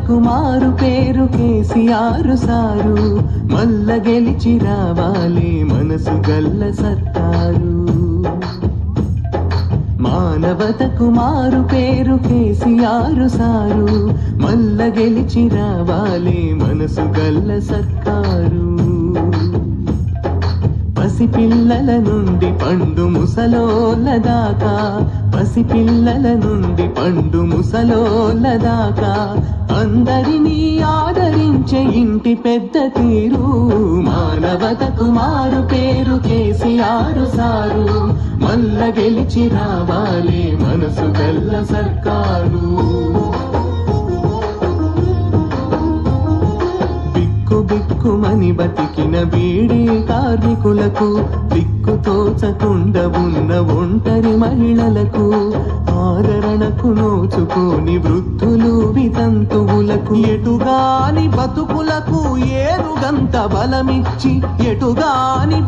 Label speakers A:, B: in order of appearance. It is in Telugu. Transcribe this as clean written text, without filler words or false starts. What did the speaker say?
A: మానవతకు మారు పేరు కేసీఆర్ సారు, మల్ల గెలిచి రావాలి మనసు గల్ల సర్కారు. మానవతకు మారు పేరు కేసీఆర్ సారు, మల్ల గెలిచి రావాలి మనసు గల్ల సర్కారు. పసిపిల్లల నుండి పండు ముసలోళ్ళ దాకా, పసిపిల్లల నుండి పండు ముసలోళ్ళ దాకా అందరినీ ఆదరించే ఇంటి పెద్ద తీరు. మానవతకు మారు పేరు కేసీఆర్ సారు, మల్ల గెలిచి రావాలి మనసు గల్ల సర్కారు. బిక్కుమని బతికిన బీడీ కార్మికులకు, దిక్కు తోచకుండా ఉన్న ఒంటరి మహిళలకు, ఆదరణకు నోచుకోని వృద్ధులు వితంతువులకు, ఎటుగాని బతుకులకు ఏనుగంత బలమిచ్చి, ఎటుగాని